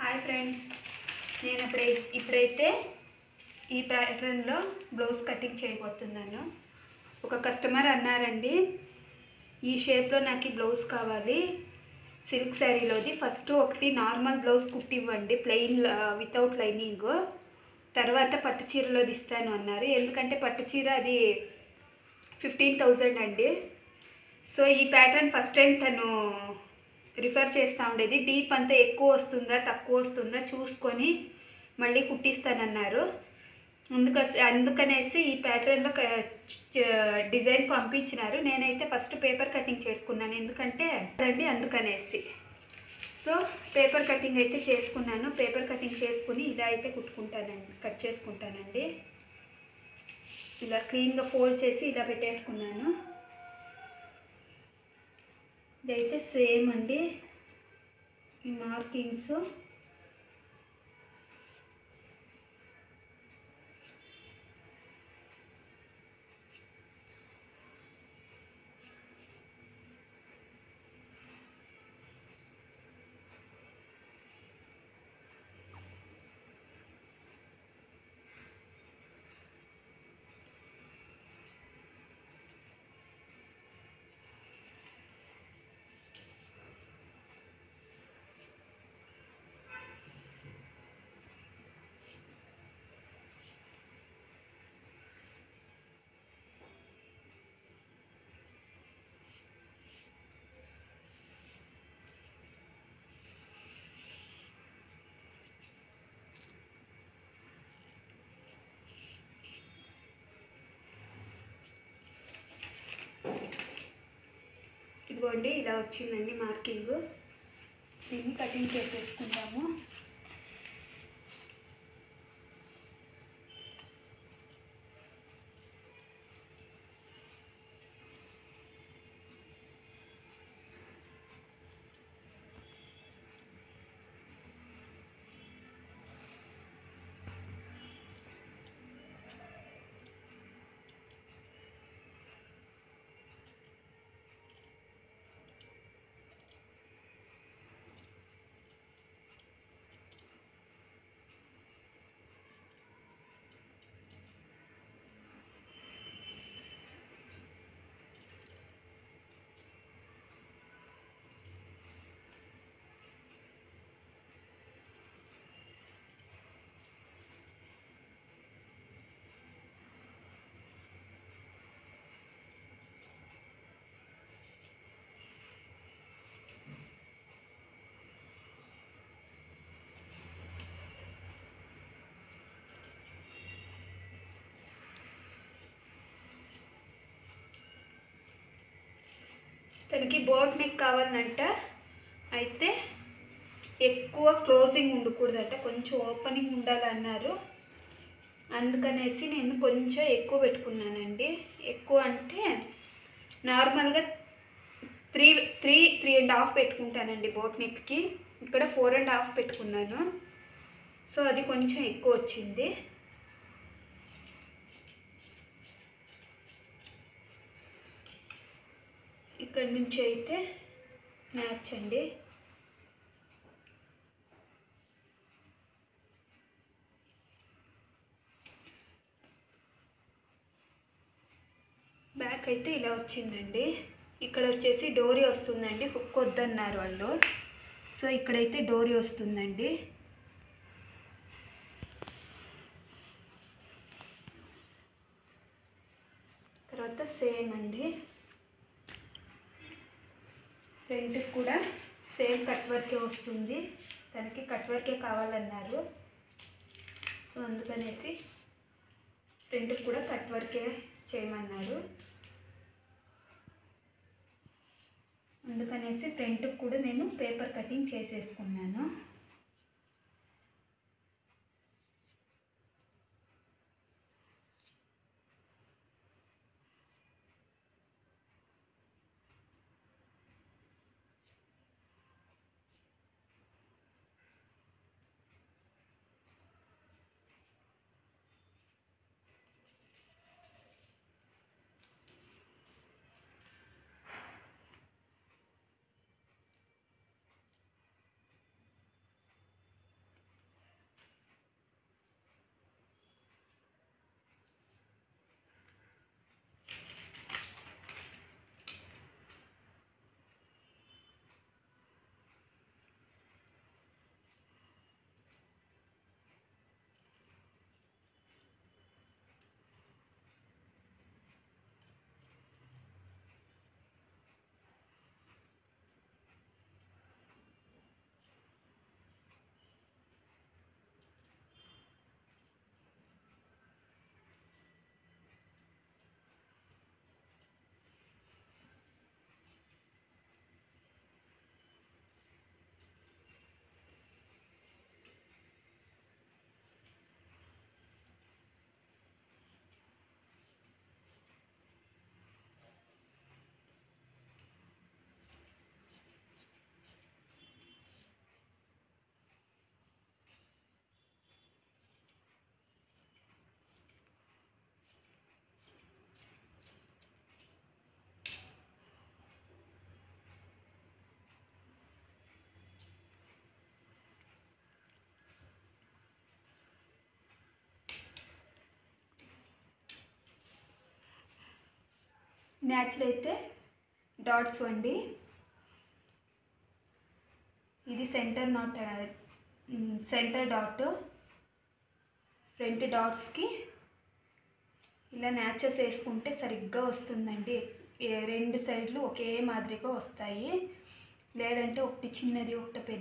Hi friends, నేను ఇప్పుడైతే ఈ ప్యాటర్న్లో బ్లౌజ్ కటింగ్ చేయబోతున్నాను. ఒక కస్టమర్ అన్నారండి, ఈ షేప్లో నాకు బ్లౌజ్ కావాలి సిల్క్ శారీలోది. ఫస్ట్ ఒకటి నార్మల్ బ్లౌజ్ కుట్టివ్వండి, ప్లెయిన్ వితౌట్ లైనింగ్, తర్వాత పట్టు చీరలోది ఇస్తాను అన్నారు. ఎందుకంటే పట్టు చీర అది 15,000 అండి. సో ఈ ప్యాటర్న్ ఫస్ట్ టైం తను రిఫర్ చేస్తూ ఉండేది. డీప్ అంతా ఎక్కువ వస్తుందా తక్కువ వస్తుందా చూసుకొని మళ్ళీ కుట్టిస్తానన్నారు. అందుకనేసి ఈ ప్యాటర్న్లో డిజైన్ పంపించినారు. నేనైతే ఫస్ట్ పేపర్ కటింగ్ చేసుకున్నాను, ఎందుకంటే అండి అందుకనేసి. సో పేపర్ కటింగ్ అయితే చేసుకున్నాను. పేపర్ కటింగ్ చేసుకుని ఇలా అయితే కట్ చేసుకుంటానండి. ఇలా క్లీన్గా ఫోల్డ్ చేసి ఇలా పెట్టేసుకున్నాను. ఇదైతే సేమ్ అండి, ఈ మార్కింగ్స్ ఇదిగోండి, ఇలా వచ్చిందండి మార్కింగ్. దీన్ని కటింగ్ చేసేసుకుంటాము. తనకి బోట్ నెక్ కావాలంట, అయితే ఎక్కువ క్లోజింగ్ ఉండకూడదంట, కొంచెం ఓపెనింగ్ ఉండాలన్నారు. అందుకనేసి నేను కొంచెం ఎక్కువ పెట్టుకున్నానండి. ఎక్కువ అంటే నార్మల్గా 3.5 పెట్టుకుంటానండి బోట్ నెక్కి. ఇక్కడ 4.5 పెట్టుకున్నాను. సో అది కొంచెం ఎక్కువ వచ్చింది. ఇక్కడ నుంచి అయితే మ్యాచ్ అండి. బ్యాక్ అయితే ఇలా వచ్చిందండి. ఇక్కడ వచ్చేసి డోరీ వస్తుందండి, హుక్ వద్దన్నారు వాళ్ళు. సో ఇక్కడైతే డోరీ వస్తుందండి. తర్వాత సేమ్ అండి, ఫ్రంట్కి కూడా సేమ్ కట్ వర్కే వస్తుంది. తనకి కట్ వర్కే కావాలన్నారు. సో అందుకనేసి ఫ్రంట్కి కూడా కట్ వర్కే చేయమన్నారు. అందుకనేసి ఫ్రంట్కి కూడా నేను పేపర్ కటింగ్ చేసేసుకున్నాను. న్యాచురల్ అయితే డాట్స్ అండి. ఇది సెంటర్ డాట్. ఫ్రంట్ డాట్స్కి ఇలా న్యాచురల్స్ వేసుకుంటే సరిగ్గా వస్తుందండి. రెండు సైడ్లు ఒకే మాదిరిగా వస్తాయి. లేదంటే ఒకటి చిన్నది ఒకటి పెద్ద